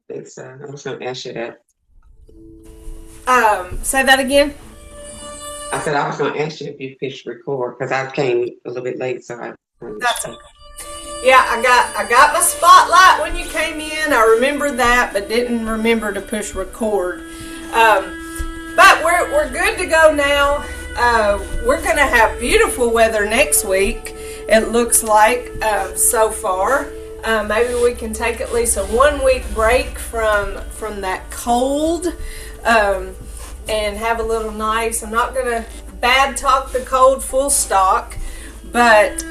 It's, I was going to ask you that. Say that again. I said I was going to ask you if you pushed record because I came a little bit late, so I That's understood. Yeah, I got my spotlight when you came in. I remembered that, but didn't remember to push record. But we're good to go now. We're gonna have beautiful weather next week. It looks like so far. Maybe we can take at least a 1 week break from that cold, and have a little nice. I'm not gonna bad talk the cold full stock, but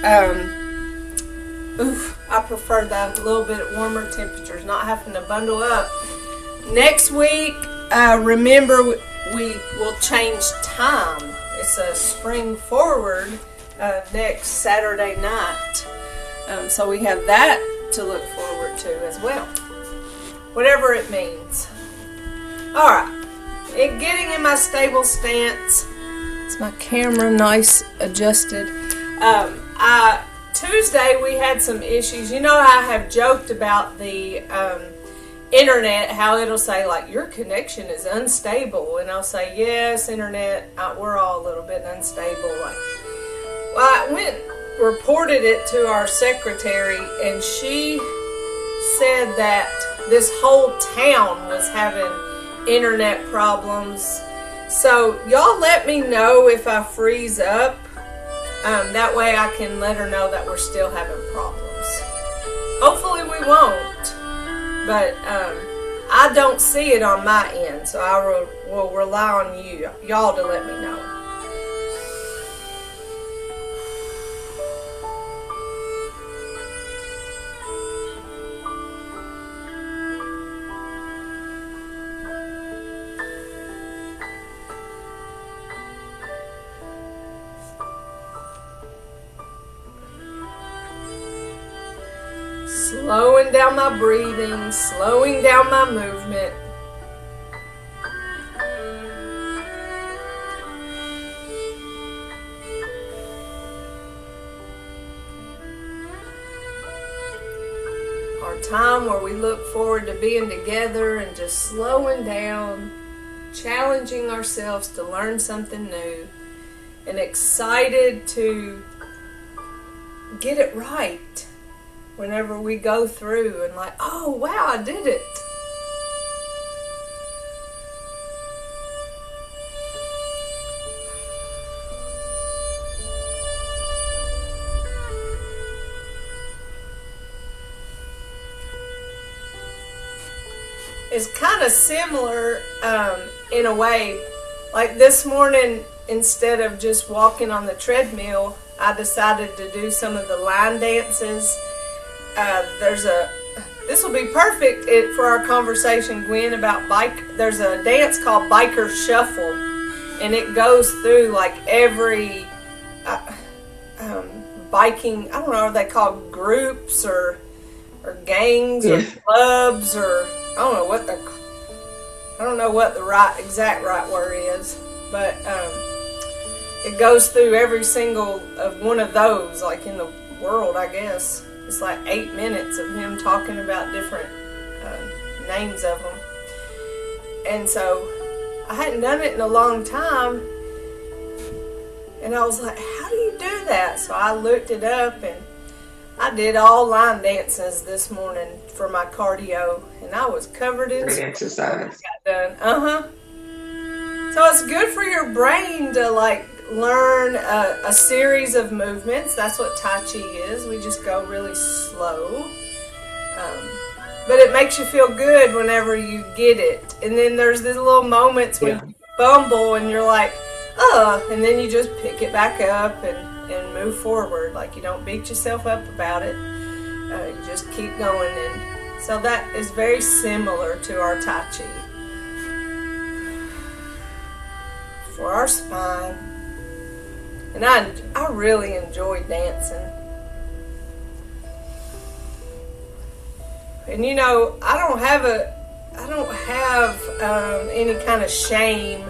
I prefer that a little bit warmer temperatures, not having to bundle up. Next week, remember we will change time. It's a spring forward next Saturday night. So we have that to look forward to as well. Whatever it means. Alright. Getting in my stable stance. Is my camera nice adjusted? Tuesday we had some issues. You know, I have joked about the internet, how it'll say like your connection is unstable, and I'll say yes, internet. We're all a little bit unstable. Like, well, I went reported it to our secretary, and she said that this whole town was having internet problems. So y'all let me know if I freeze up. That way I can let her know that we're still having problems. Hopefully we won't, but I don't see it on my end, so I will rely on y'all to let me know. Slowing down my breathing, slowing down my movement. Our time where we look forward to being together and just slowing down, challenging ourselves to learn something new, and excited to get it right. Whenever we go through and like, oh wow, I did it. It's kind of similar in a way. Like this morning, instead of just walking on the treadmill, I decided to do some of the line dances. This will be perfect for our conversation, Gwen, about bike. There's a dance called Biker Shuffle, and it goes through like every biking. I don't know, are they called groups or gangs or clubs, or I don't know what the exact right word is, but it goes through every single of one of those, like in the world, I guess. It's like 8 minutes of him talking about different names of them. And so I hadn't done it in a long time. And I was like, how do you do that? So I looked it up, and I did all line dances this morning for my cardio. And I was covered in Great sweat when exercise. I got done. So it's good for your brain to like learn a series of movements. That's what Tai Chi is. We just go really slow. But it makes you feel good whenever you get it. And then there's these little moments when Yeah. you fumble and you're like, and then you just pick it back up and move forward. Like you don't beat yourself up about it. You just keep going. And so that is very similar to our Tai Chi. For our spine. And I really enjoy dancing. And you know, I don't have any kind of shame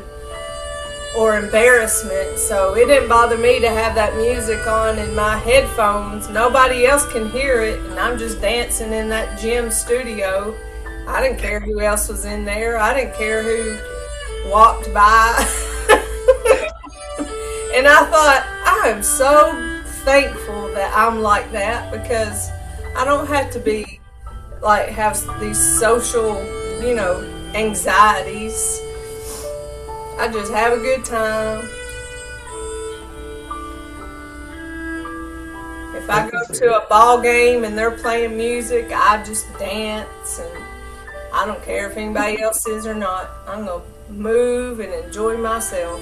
or embarrassment, so it didn't bother me to have that music on in my headphones. Nobody else can hear it, and I'm just dancing in that gym studio, I didn't care who else was in there. I didn't care who walked by. And I thought, I am so thankful that I'm like that, because I don't have to be like have these social, anxieties. I just have a good time. If I go to a ball game and they're playing music, I just dance, and I don't care if anybody else is or not. I'm going to move and enjoy myself.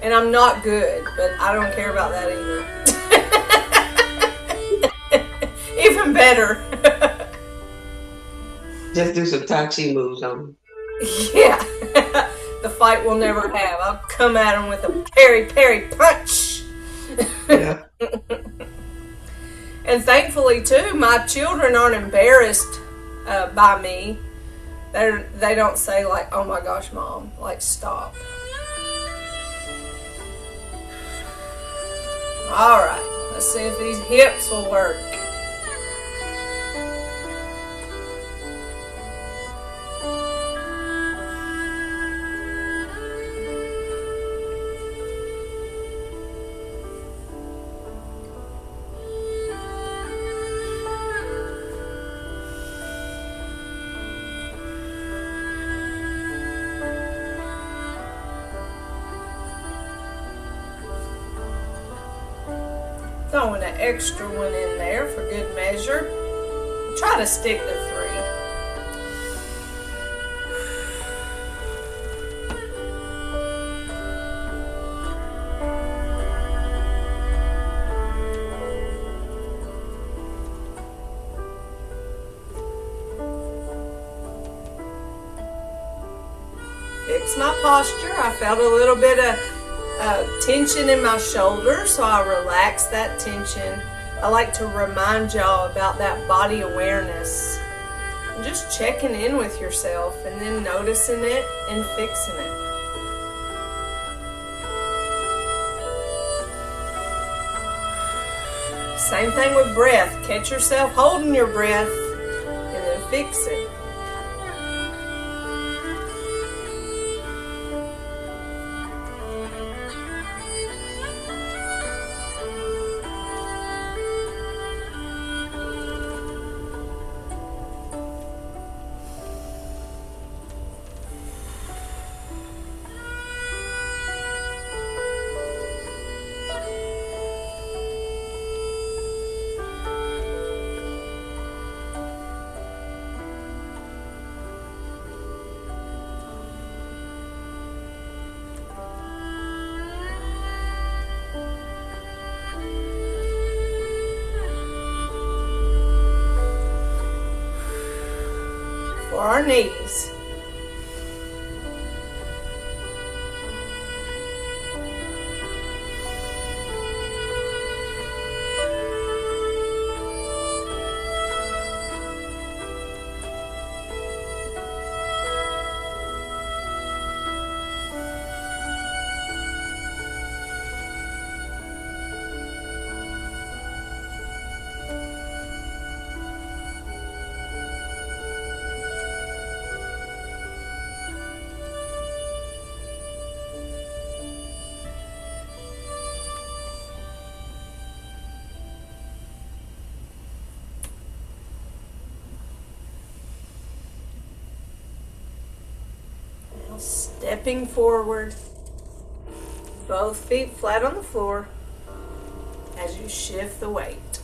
And I'm not good, but I don't care about that either. Even better. Just do some Tai Chi moves on them. Yeah. The fight we'll never have. I'll come at them with a parry punch. Yeah. And thankfully, too, my children aren't embarrassed by me. They don't say, like, oh my gosh, Mom, like, stop. All right, let's see if these hips will work. Throwing an extra one in there for good measure. Try to stick to 3. Fix my posture. I felt a little bit of tension in my shoulder, so I relax that tension. I like to remind y'all about that body awareness. Just checking in with yourself and then noticing it and fixing it. Same thing with breath. Catch yourself holding your breath and then fix it. For our knees. Stepping forward, both feet flat on the floor as you shift the weight.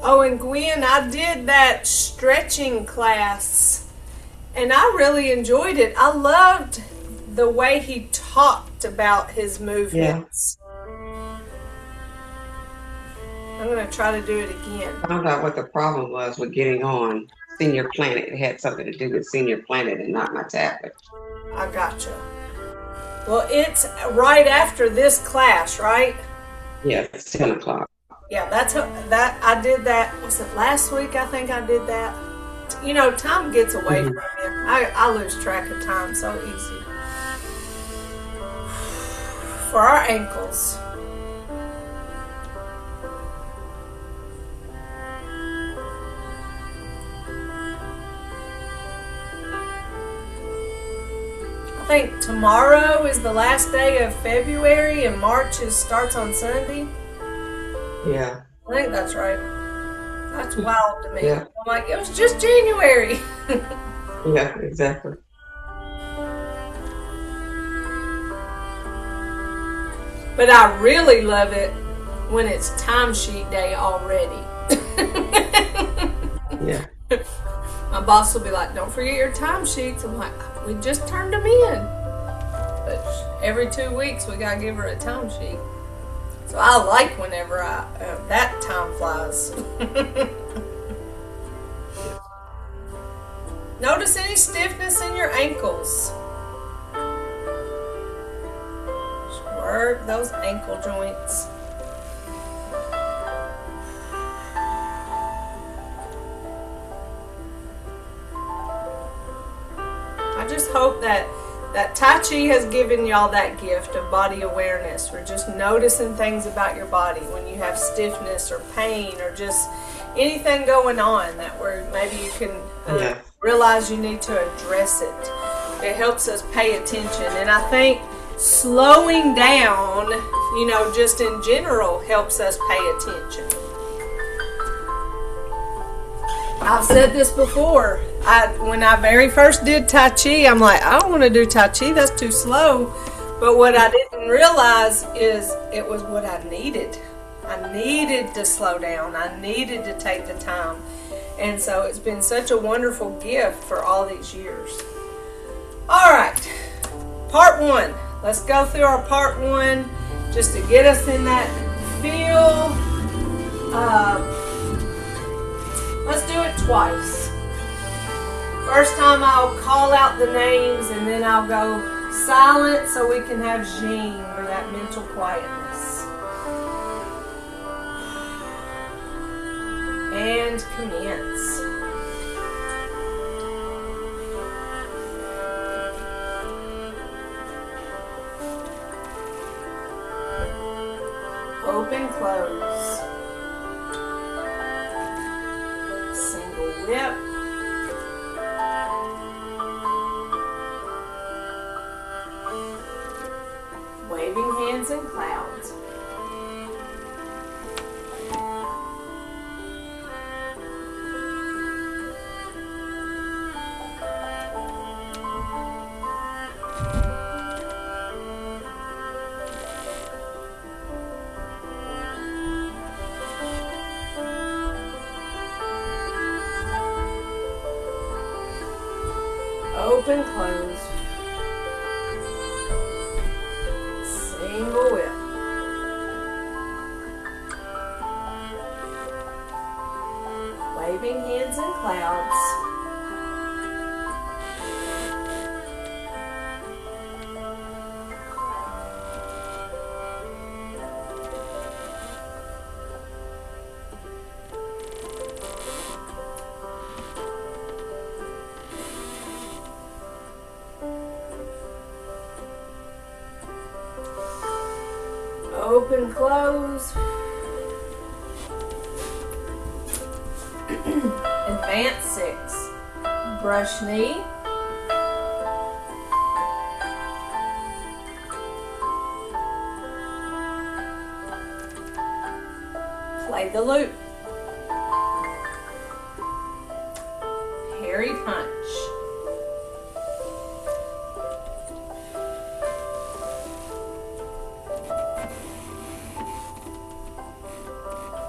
Oh, and Gwen, I did that stretching class and I really enjoyed it. I loved the way he talked about his movements. Yeah. I'm going to try to do it again. I found out what the problem was with getting on Senior Planet. It had something to do with Senior Planet and not my tablet. I gotcha. Well, it's right after this class, right? Yeah, it's 10 o'clock. Yeah, that I did that. Was it last week? I think I did that. you know, time gets away Mhm. from you. I lose track of time so easy. For our ankles, I think tomorrow is the last day of February and starts on Sunday. Yeah. I think that's right. That's wild to me. Yeah. I'm like, it was just January. Yeah. Exactly. But I really love it when it's timesheet day already. Yeah. My boss will be like, don't forget your timesheets. I'm like, we just turned them in. But every 2 weeks we got to give her a timesheet. So I like whenever that time flies. Notice any stiffness in your ankles. Just work those ankle joints. I just hope that Tai Chi has given y'all that gift of body awareness. We're just noticing things about your body when you have stiffness or pain or just anything going on that where maybe you can Yeah. realize you need to address it. It helps us pay attention. And I think slowing down, you know, just in general helps us pay attention. I've said this before. When I very first did Tai Chi, I'm like, I don't want to do Tai Chi. That's too slow. But what I didn't realize is it was what I needed. I needed to slow down. I needed to take the time. And so it's been such a wonderful gift for all these years. All right, part one. Let's go through our part one just to get us in that feel. Let's do it twice. First time I'll call out the names and then I'll go silent so we can have Jean or that mental quietness. And commence. Open, close. Single whip. Waving hands in clouds. Open, close. Single whip. Waving hands in clouds. Open, close. Advance 6. Brush knee. Play the loop. Parry punch.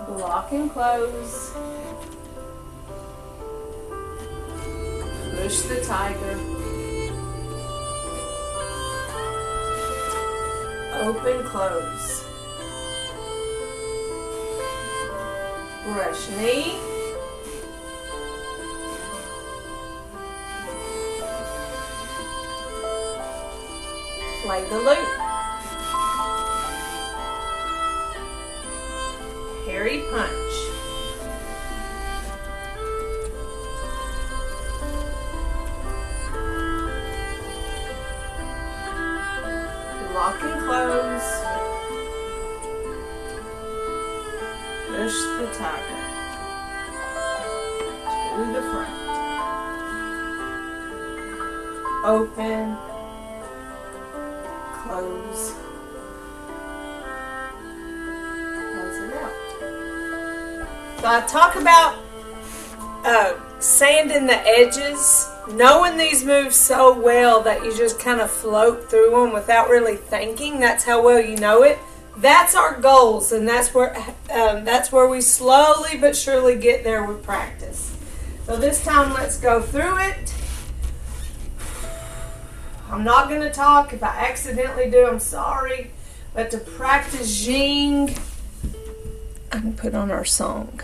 Lock and close. Push the tiger. Open, close. Brush knee. Play the loop. Parry punch. lock and close. Push the tiger to the front. Open, close, close it out. So I talk about sanding the edges, knowing these moves so well that you just kind of float through them without really thinking. That's how well you know it. That's our goals, and that's where we slowly but surely get there with practice. So this time, let's go through it. I'm not going to talk. If I accidentally do, I'm sorry. But to practice Jing, I can put on our song.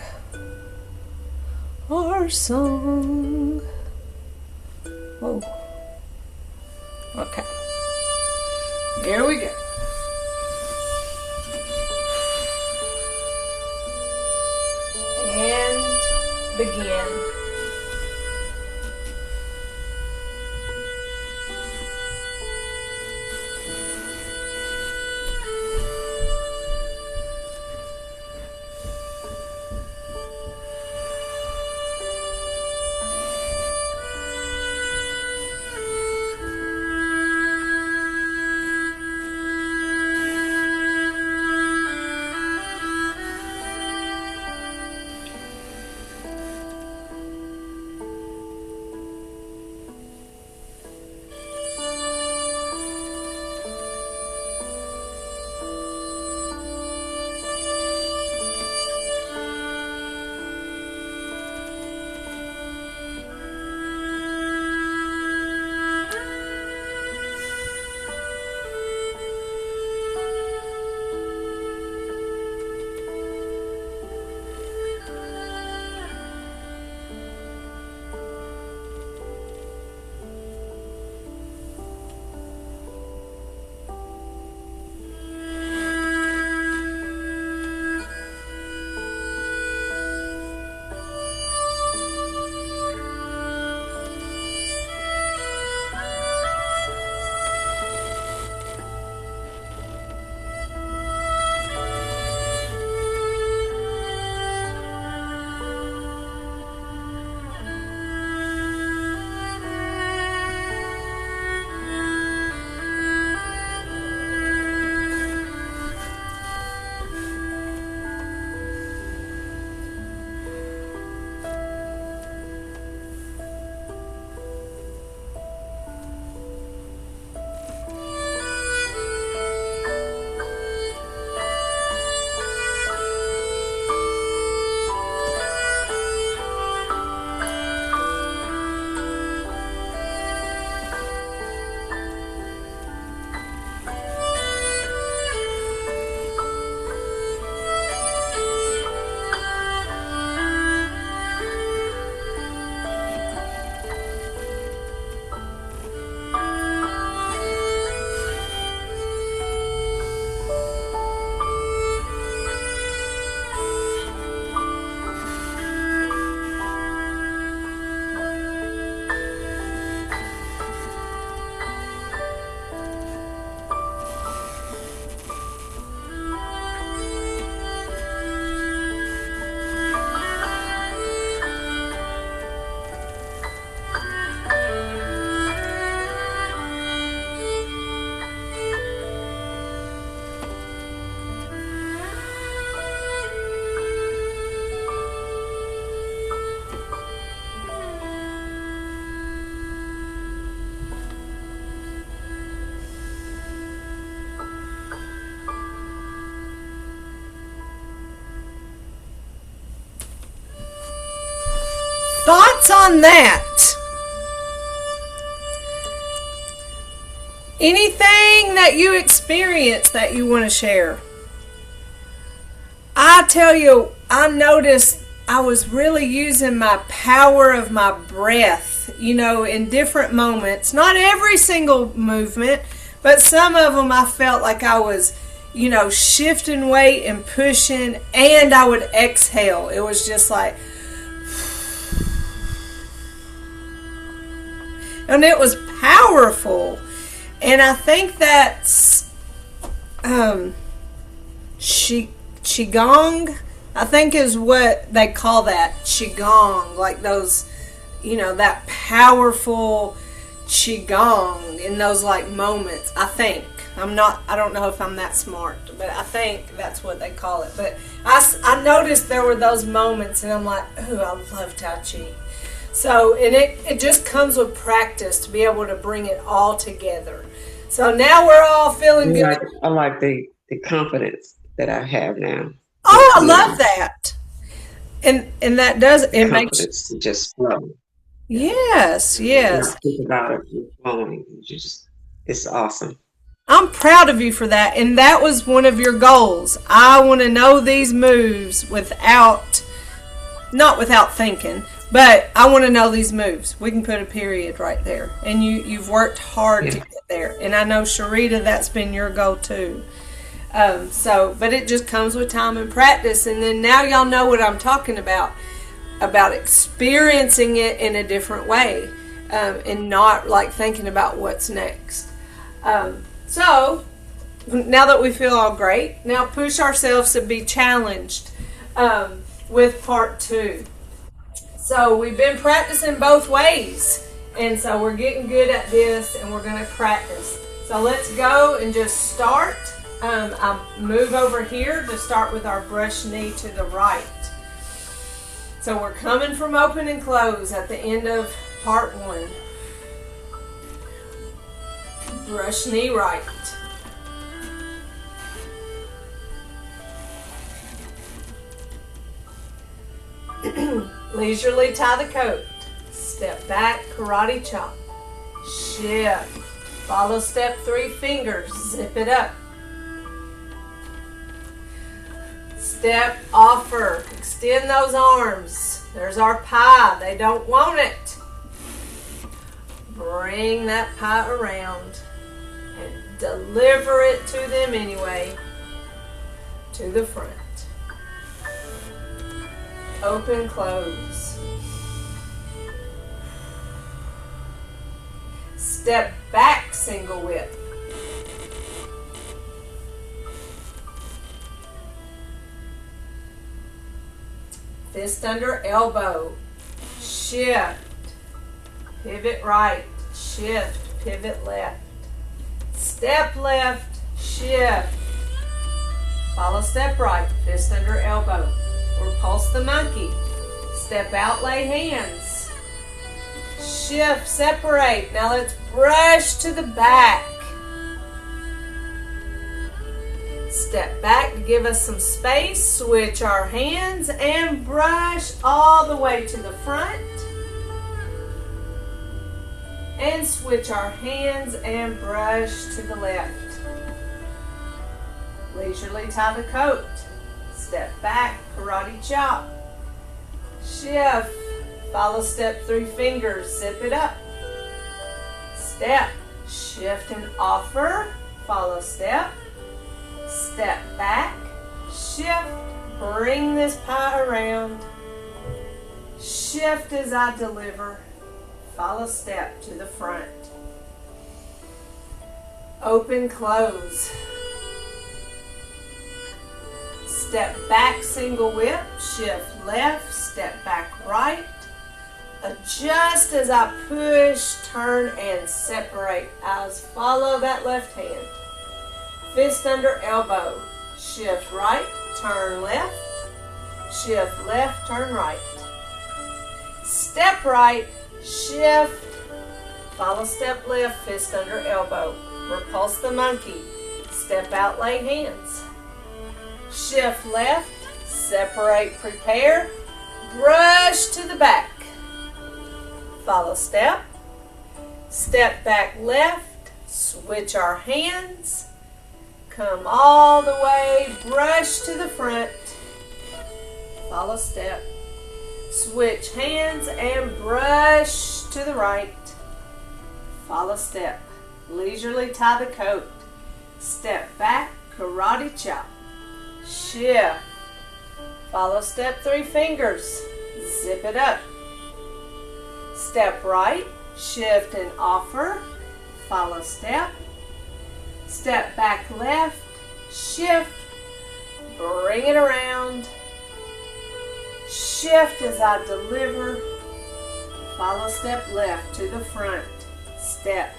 Our song. Whoa. Okay. Here we go. And begin. Thoughts on that? Anything that you experienced that you want to share? I tell you, I noticed I was really using my power of my breath, in different moments. Not every single movement, but some of them I felt like I was, shifting weight and pushing, and I would exhale. It was just like, and it was powerful. And I think that's um, Qigong, I think is what they call that. Qigong, like those, that powerful Qigong in those like moments. I don't know if I'm that smart, but I think that's what they call it. But I noticed there were those moments, and I'm like, ooh, I love Tai Chi. So, and it just comes with practice to be able to bring it all together. So now we're all feeling good. I like the confidence that I have now. Oh, I love that. And that does, the it makes, confidence to just flow. yes, yes. Not think about it flowing. It's awesome. I'm proud of you for that. And that was one of your goals. I want to know these moves not without thinking, but I want to know these moves. We can put a period right there. And you've worked hard to get there. And I know, Sharita, that's been your goal too. But it just comes with time and practice. And then now y'all know what I'm talking about experiencing it in a different way, and not like thinking about what's next. So now that we feel all great, now push ourselves to be challenged with part 2. So we've been practicing both ways, and so we're getting good at this, and we're going to practice. So let's go and just start. I'll move over here to start with our brush knee to the right. So we're coming from open and close at the end of part 1. Brush knee right. Leisurely tie the coat. Step back, karate chop. Shift. Follow step 3 fingers. Zip it up. Step, offer. Extend those arms. There's our pie. They don't want it. Bring that pie around and deliver it to them anyway. To the front. Open, close. Step back, single whip. Fist under elbow. Shift. Pivot right. Shift. Pivot left. Step left. Shift. Follow step right. Fist under elbow. Or pulse the monkey. Step out, lay hands. Shift, separate. Now let's brush to the back. Step back to give us some space. Switch our hands and brush all the way to the front. And switch our hands and brush to the left. Leisurely tie the coat. Step back, karate chop. Shift. Follow step 3 fingers. Zip it up. Step. Shift and offer. Follow step. Step back. Shift. Bring this pie around. Shift as I deliver. Follow step to the front. Open, close. Step back, single whip. Shift left. Step back right. Adjust as I push, turn, and separate. Eyes follow that left hand. Fist under elbow. Shift right, turn left. Shift left, turn right. Step right, shift. Follow step left, fist under elbow. Repulse the monkey. Step out, lay hands. Shift left, separate, prepare. Brush to the back. Follow step. Step back left. Switch our hands. Come all the way. Brush to the front. Follow step. Switch hands and brush to the right. Follow step. Leisurely tie the coat. Step back. Karate chop. Shift. Follow step 3 fingers. Zip it up. Step right, shift and offer, follow step. Step back left, shift, bring it around, shift as I deliver, follow step left to the front, step,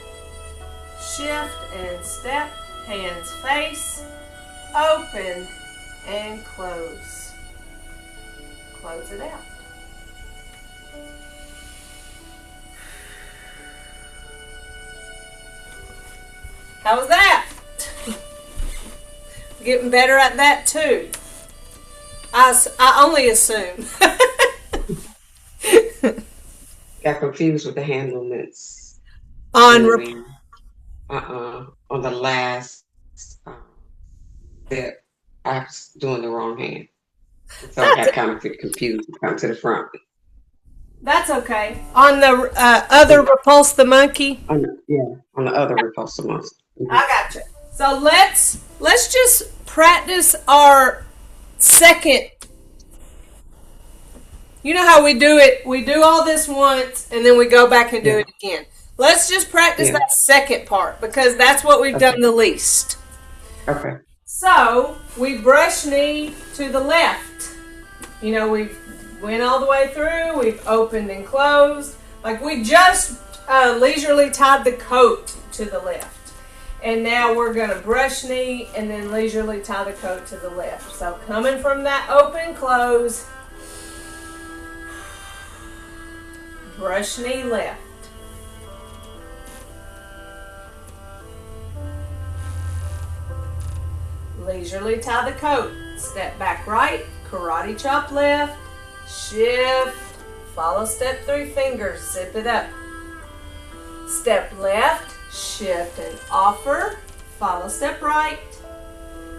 shift and step, hands face, open and close. Close it out. How was that? Getting better at that too. I only assume. Got confused with the hand movements. On the last step, I was doing the wrong hand. So I got kind of confused to come to the front. That's okay. On the other repulse the monkey? On the other repulse the monkey. Mm-hmm. I gotcha. So let's just practice our second. You know how we do it? We do all this once and then we go back and do it again. Let's just practice that second part because that's what we've done the least. Okay. So we brush knee to the left. You know, we've went all the way through. We've opened and closed. Like we just leisurely tied the coat to the left. And now we're going to brush knee and then leisurely tie the coat to the left. So coming from that open, close, brush knee left. Leisurely tie the coat. Step back right, karate chop left, shift, follow step 3 fingers, zip it up. Step left, shift and offer, follow step right,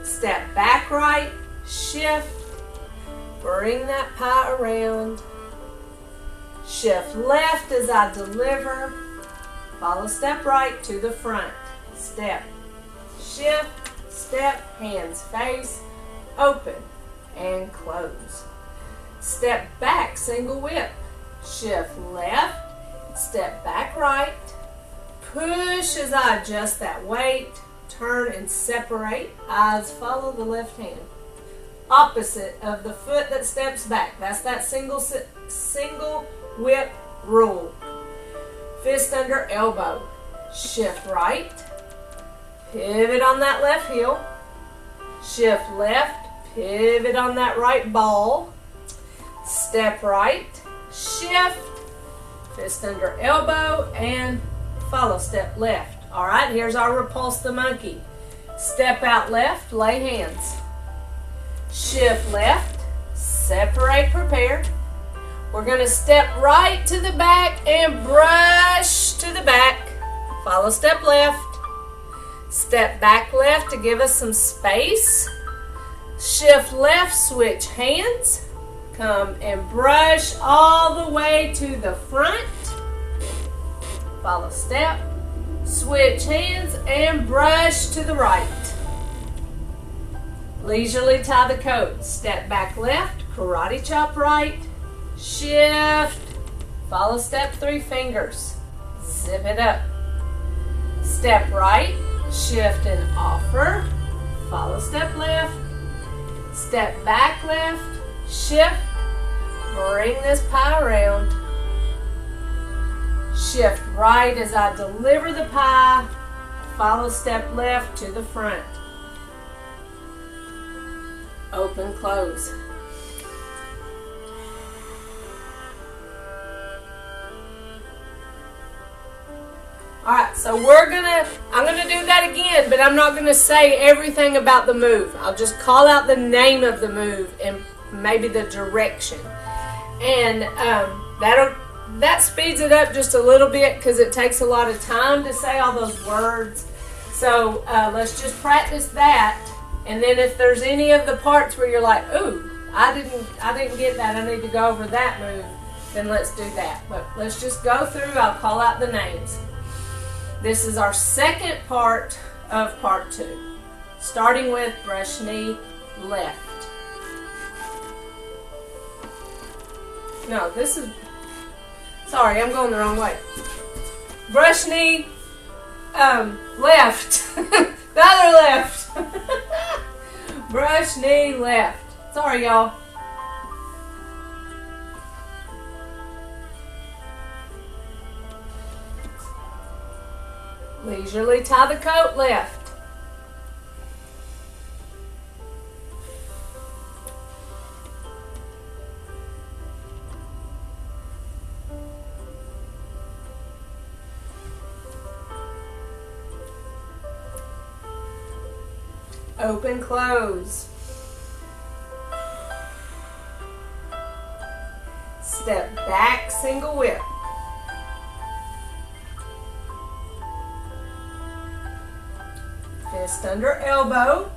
step back right, shift, bring that pie around, shift left as I deliver, follow step right to the front, step, shift, step, hands face, open and close. Step back, single whip, shift left, step back right, push as I adjust that weight, turn and separate, eyes follow the left hand. Opposite of the foot that steps back, that's that single whip rule. Fist under elbow, shift right, pivot on that left heel, shift left, pivot on that right ball, step right, shift, fist under elbow, and follow step left. All right, here's our repulse the monkey. Step out left, lay hands. Shift left, separate, prepare. We're going to step right to the back and brush to the back. Follow step left. Step back left to give us some space. Shift left, switch hands. Come and brush all the way to the front. Follow step. Switch hands and brush to the right. Leisurely tie the coat. Step back left, karate chop right. Shift. Follow step 3 fingers. Zip it up. Step right. Shift and offer, follow step left, step back left, shift, bring this pie around, shift right as I deliver the pie, follow step left to the front, open, close. Alright, so I'm gonna do that again, but I'm not gonna say everything about the move. I'll just call out the name of the move and maybe the direction. And that speeds it up just a little bit because it takes a lot of time to say all those words. So let's just practice that. And then if there's any of the parts where you're like, ooh, I didn't get that, I need to go over that move, then let's do that. But let's just go through, I'll call out the names. This is our second part of part 2. Starting with brush knee left. No, this is, sorry, I'm going the wrong way. Brush knee left. The other left. Brush knee left. Sorry, y'all. Leisurely tie the coat left. Open, close. Step back, single whip. Fist under elbow.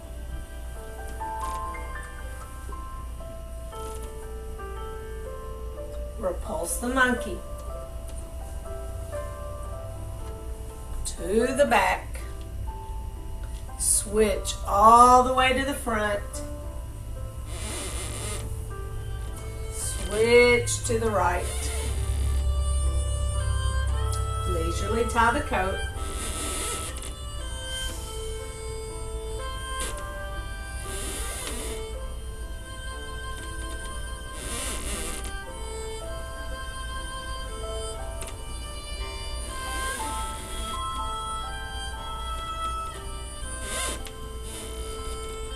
Repulse the monkey. To the back. Switch all the way to the front. Switch to the right. Leisurely tie the coat.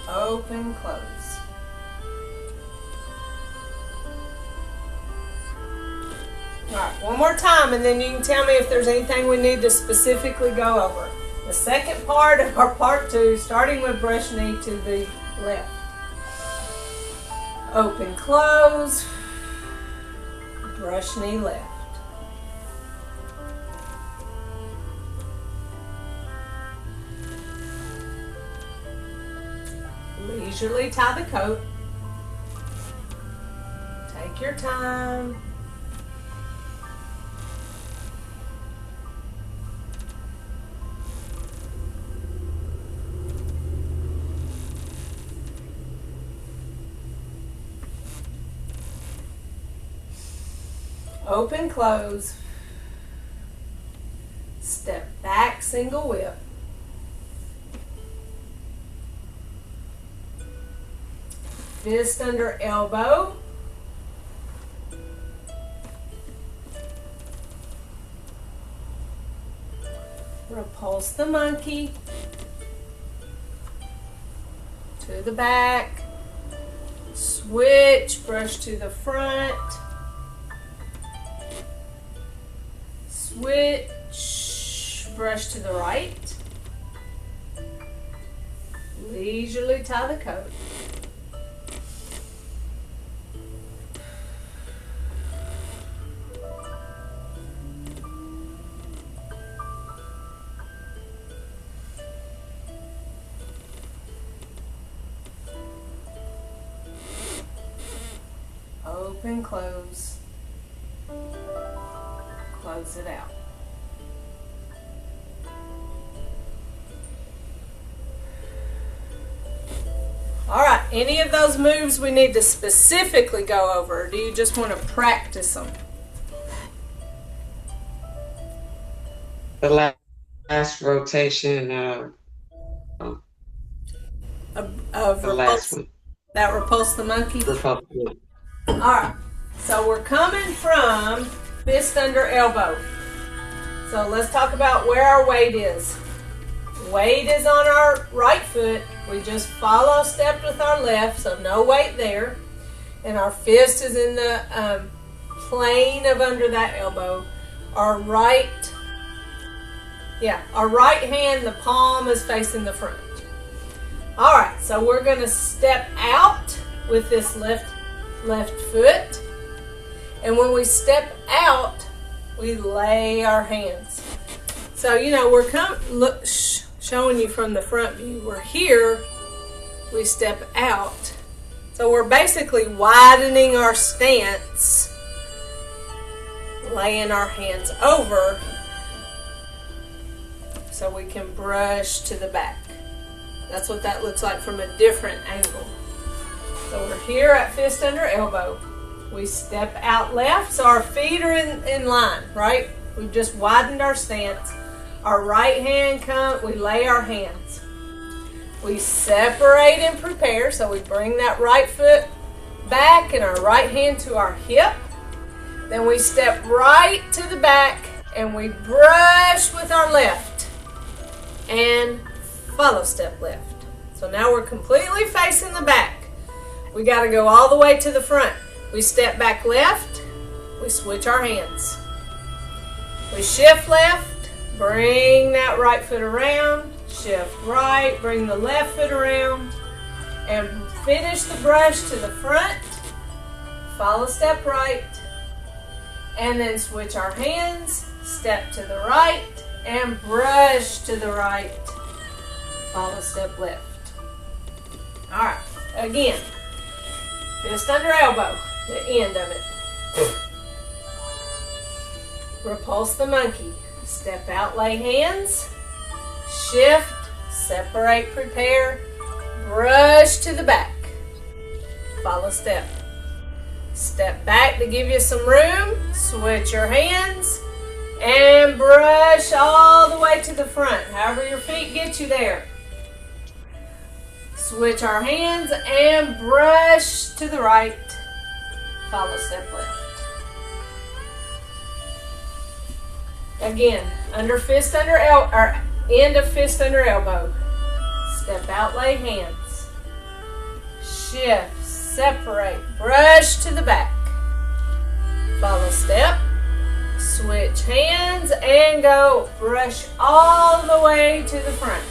Open, close. All right, one more time, and then you can tell me if there's anything we need to specifically go over. The second part of our part 2, starting with brush knee to the left. Open, close. Brush knee left. Leisurely tie the coat. Take your time. Open, close. Step back, single whip. Fist under elbow. Repulse the monkey. To the back. Switch, brush to the front. Switch, brush to the right. Leisurely tie the coat. Open, close. Close it out. All right, any of those moves we need to specifically go over, or do you just want to practice them? The last rotation Of the last one. That repulse the monkey? Repulse. All right, so we're coming from fist under elbow. So let's talk about where our weight is. Weight is on our right foot. We just follow step with our left, so no weight there. And our fist is in the plane of under that elbow. Our right hand, the palm is facing the front. All right, so we're going to step out with this left foot. And when we step out, we lay our hands. So, we're showing you from the front view. We're here, we step out. So we're basically widening our stance, laying our hands over so we can brush to the back. That's what that looks like from a different angle. So we're here at fist under elbow. We step out left, so our feet are in line, right? We've just widened our stance. Our right hand we lay our hands. We separate and prepare. So we bring that right foot back and our right hand to our hip. Then we step right to the back and we brush with our left and follow step left. So now we're completely facing the back. We got to go all the way to the front. We step back left, we switch our hands. We shift left, bring that right foot around, shift right, bring the left foot around, and finish the brush to the front, follow step right, and then switch our hands, step to the right, and brush to the right, follow step left. All right, again, fist under elbow, the end of it. Repulse the monkey. Step out, lay hands, shift, separate, prepare, brush to the back, follow step. Step back to give you some room, switch your hands, and brush all the way to the front, however your feet get you there. Switch our hands and brush to the right, follow step left. Again, under fist under elbow, or end of fist under elbow. Step out, lay hands. Shift, separate, brush to the back. Follow step, switch hands, and go brush all the way to the front.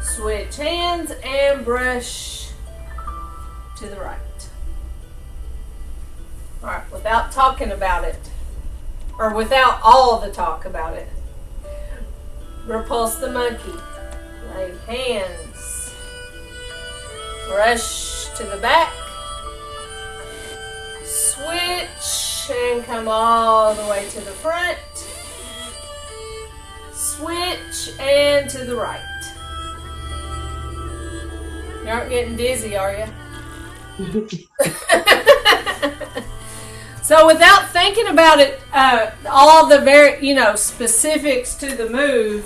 Switch hands and brush to the right. All right, without talking about it, or without all the talk about it. Repulse the monkey. Lay hands. Brush to the back. Switch and come all the way to the front. Switch and to the right. You aren't getting dizzy, are you? So without thinking about it, all the very, specifics to the move,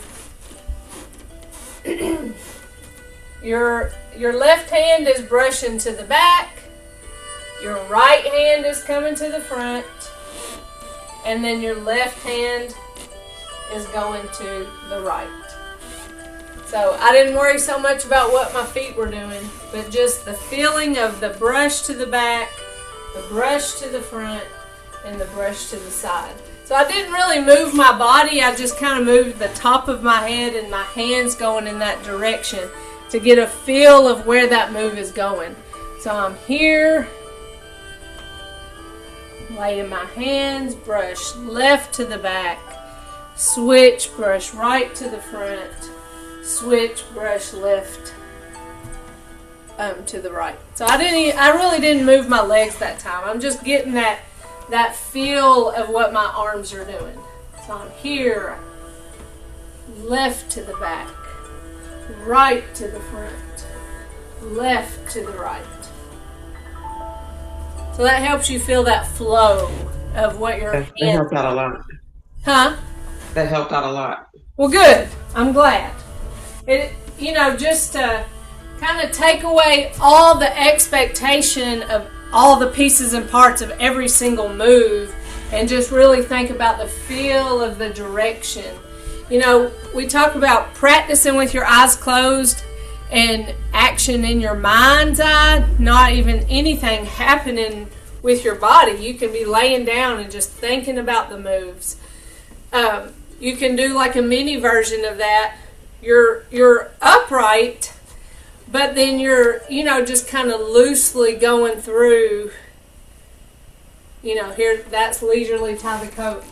your left hand is brushing to the back, your right hand is coming to the front, and then your left hand is going to the right. So I didn't worry so much about what my feet were doing, but just the feeling of the brush to the back, the brush to the front, and the brush to the side. So I didn't really move my body, I just kind of moved the top of my head and my hands going in that direction to get a feel of where that move is going. So I'm here, laying my hands, brush left to the back, switch, brush right to the front, switch, brush left to the right. So I really didn't move my legs that time. I'm just getting that feel of what my arms are doing. So I'm here, left to the back, right to the front, left to the right. So that helps you feel that flow of what your That helped out a lot. Huh? That helped out a lot. Well, good. I'm glad. It, just to kind of take away all the expectation of all the pieces and parts of every single move and just really think about the feel of the direction. We talk about practicing with your eyes closed and action in your mind's eye, not even anything happening with your body. You can be laying down and just thinking about the moves. You can do like a mini version of that. You're upright, but then you're, just kind of loosely going through, here, that's leisurely tie the coat.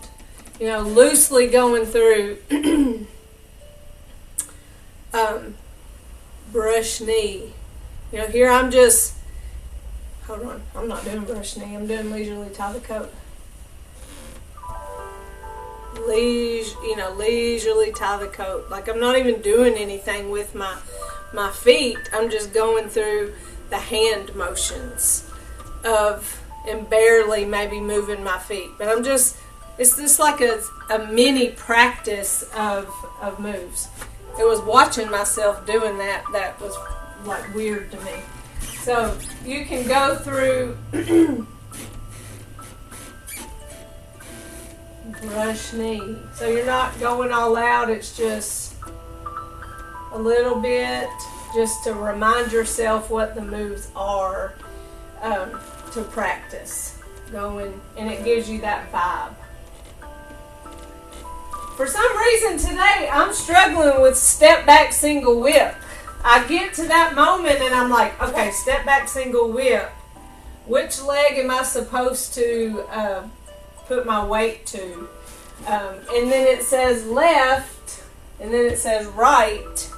Loosely going through, brush knee. Here I'm just, hold on, I'm not doing brush knee, I'm doing leisurely tie the coat. Leisurely tie the coat. Like I'm not even doing anything with my feet. I'm just going through the hand motions and barely maybe moving my feet. But it's just like a mini practice of moves. it was watching myself doing that was like weird to me. So you can go through brush knee. So you're not going all out, it's just a little bit, just to remind yourself what the moves are, to practice going, and it gives you that vibe. For some reason today, I'm struggling with step back single whip. I get to that moment and I'm like, okay, step back single whip. Which leg am I supposed to put my weight to? And then it says left, and then it says right.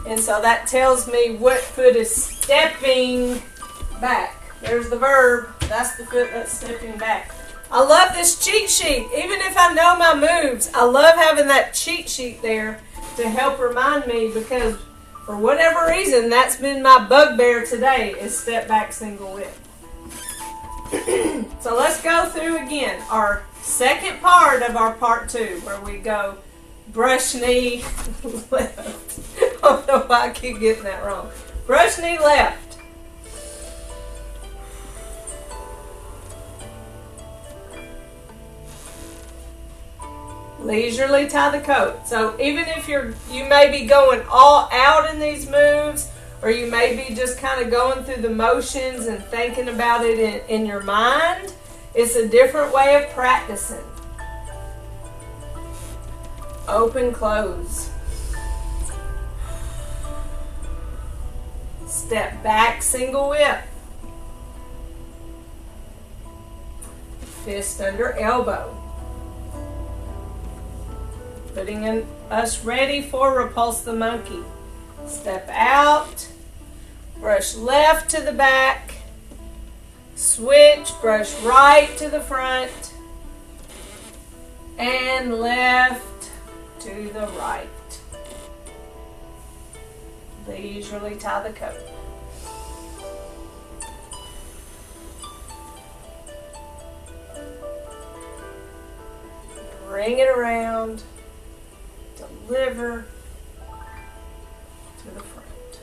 And so that tells me what foot is stepping back. There's the verb. That's the foot that's stepping back. I love this cheat sheet. Even if I know my moves, I love having that cheat sheet there to help remind me, because for whatever reason, that's been my bugbear today, is step back single whip. So let's go through again our second part of our part 2, where we go brush knee left. I don't know why I keep getting that wrong. Brush knee left. Leisurely tie the coat. So even if you may be going all out in these moves, or you may be just kind of going through the motions and thinking about it in your mind, it's a different way of practicing. Open, close. Step back, single whip. Fist under elbow. Putting us ready for repulse the monkey. Step out, brush left to the back, switch, brush right to the front, and left to the right. Leisurely tie the coat. Bring it around. Deliver to the front.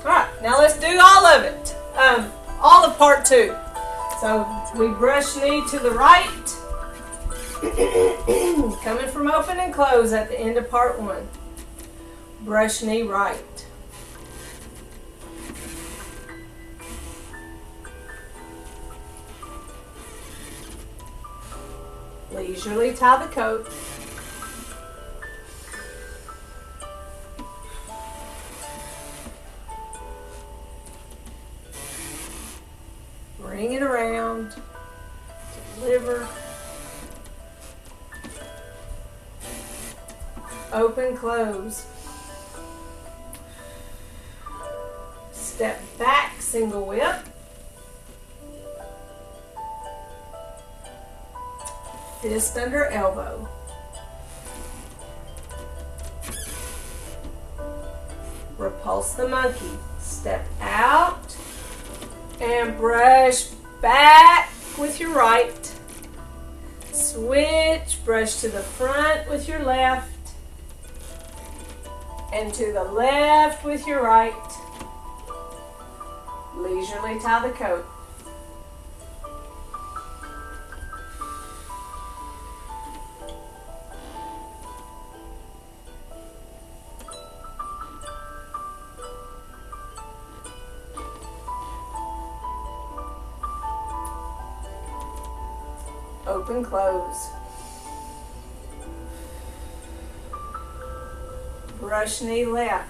Alright, now let's do all of it. All of part 2. So we brush knee to the right. Coming from open and close at the end of part 1. Brush knee right. Leisurely tie the coat. Bring it around. Deliver. Open, close. Step back, single whip. Fist under elbow. Repulse the monkey. Step out and brush back with your right. Switch, brush to the front with your left and to the left with your right. Leisurely tie the coat. Open, close. Brush knee left.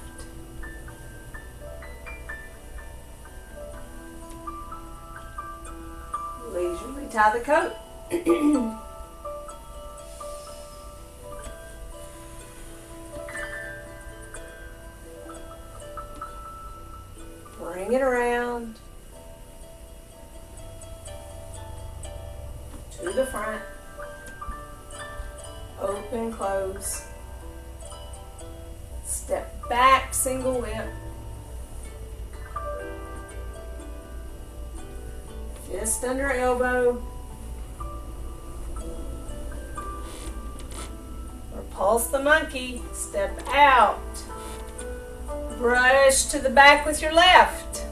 Leisurely tie the coat. Bring it around to the front. Open, close. Step back, single whip. Fist under elbow. Pulse the monkey. Step out. Brush to the back with your left.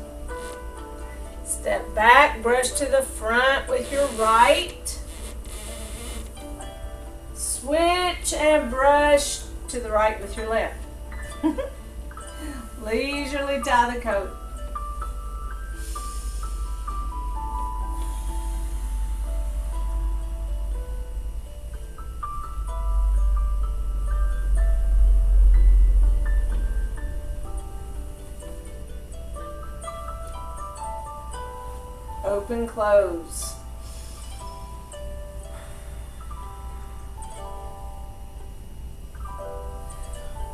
Step back, brush to the front with your right. Switch and brush to the right with your left. Leisurely tie the coat. Open, close.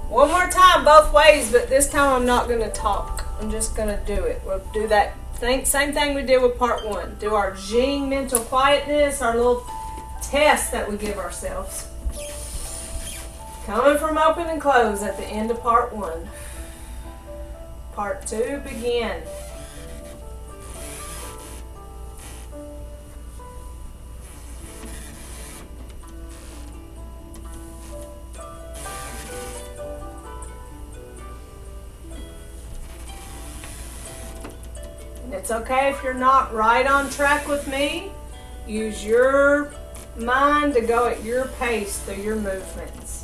One more time, both ways, but this time I'm not going to talk. I'm just going to do it. We'll do that same thing we did with part one. Do our Jing mental quietness, our little test that we give ourselves. Coming from open and close at the end of part one. Part two, begin. It's okay if you're not right on track with me. Use your mind to go at your pace through your movements.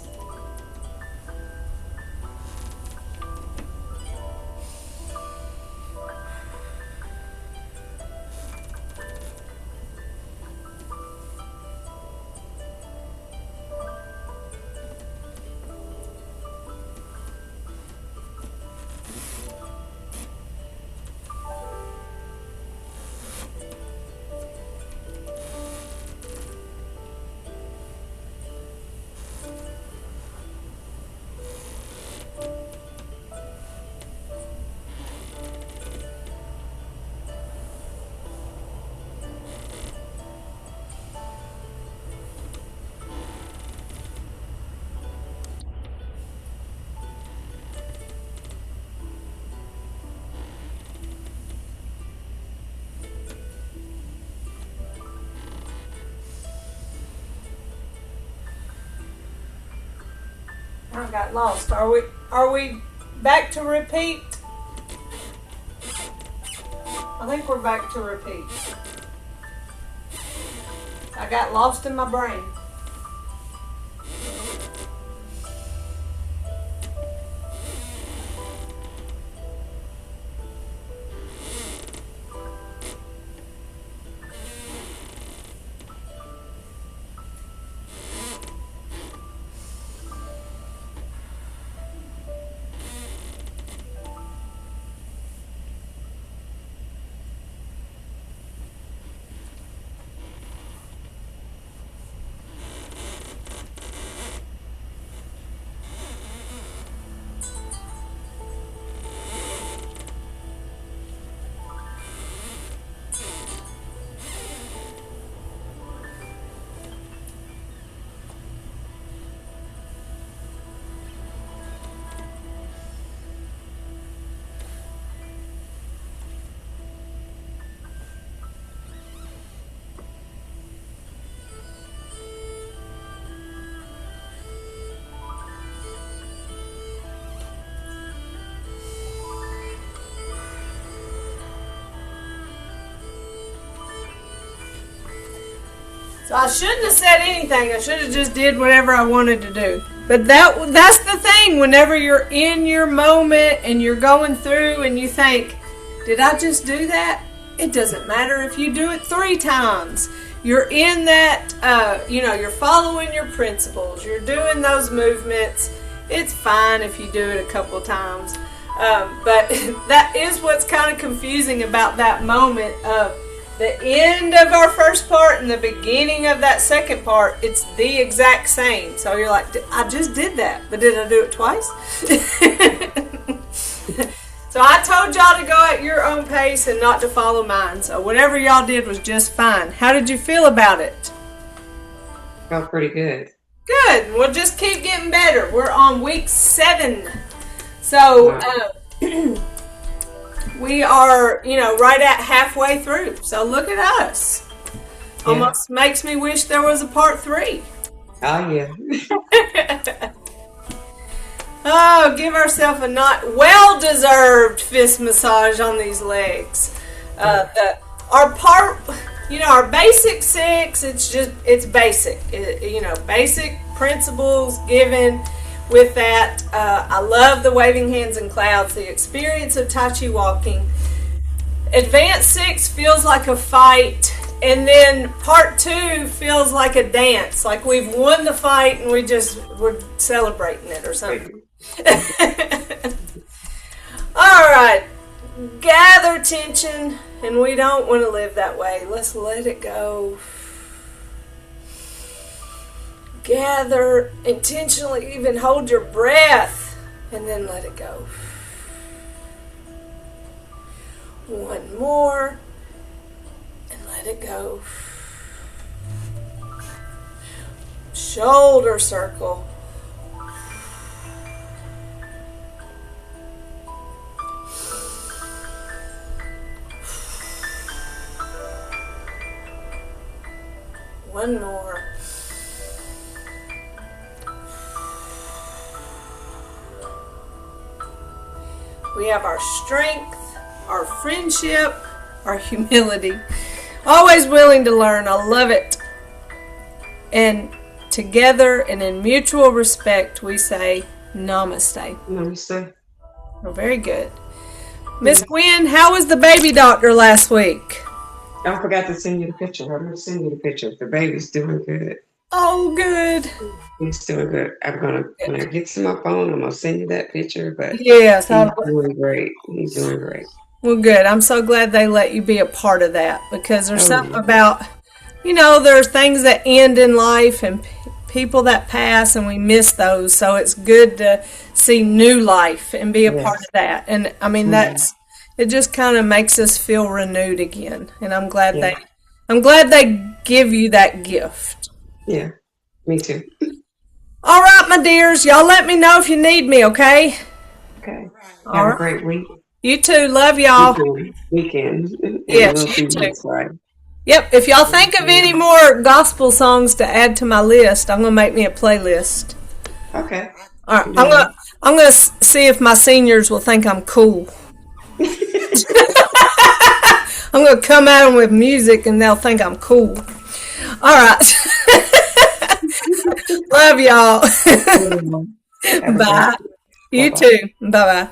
I got lost. Are we back to repeat? I think we're back to repeat. I got lost in my brain. So I shouldn't have said anything. I should have just did whatever I wanted to do. But that's the thing. Whenever you're in your moment and you're going through and you think, did I just do that? It doesn't matter if you do it 3 times. You're in that, you're following your principles. You're doing those movements. It's fine if you do it a couple of times. But that is what's kind of confusing about that moment of the end of our first part and the beginning of that second part. It's the exact same. So you're like, I just did that, but did I do it twice? So I told y'all to go at your own pace and not to follow mine. So whatever y'all did was just fine. How did you feel about it? Felt pretty good. Good. We'll just keep getting better. We're on week 7. So we are, right at halfway through. So look at us. Yeah. Almost makes me wish there was a part 3. Oh, yeah. Oh, give ourselves a not well-deserved fist massage on these legs. Our part, our basic six. It's basic. Basic principles given. With that, I love the waving hands and clouds. The experience of Tai Chi walking. Advanced six feels like a fight, and then part two feels like a dance. Like we've won the fight and we're celebrating it or something. All right, gather tension, and we don't want to live that way. Let's let it go. Gather, intentionally even hold your breath, and then let it go. One more, and let it go. Shoulder circle. One more. We have our strength, our friendship, our humility. Always willing to learn. I love it. And together and in mutual respect, we say namaste. Namaste. Oh, very good. Miss Gwen, how was the baby doctor last week? I forgot to send you the picture. I'm going to send you the picture. The baby's doing good. Oh, good. He's doing good. When I get to my phone, I'm going to send you that picture. But yes, he's doing great. He's doing great. Well, good. I'm so glad they let you be a part of that, because there's something about, there's things that end in life and people that pass, and we miss those. So it's good to see new life and be a part of that. And I mean, it just kind of makes us feel renewed again. And I'm glad they give you that gift. Yeah, me too. All right, my dears. Y'all let me know if you need me, okay? Okay. Have a great week. You too. Love y'all. Weekend. Yes, you too. Yep. If y'all think of any more gospel songs to add to my list, I'm gonna make me a playlist. Okay. All right. I'm gonna see if my seniors will think I'm cool. I'm gonna come at them with music, and they'll think I'm cool. All right. Love y'all. Bye. You too. Bye-bye.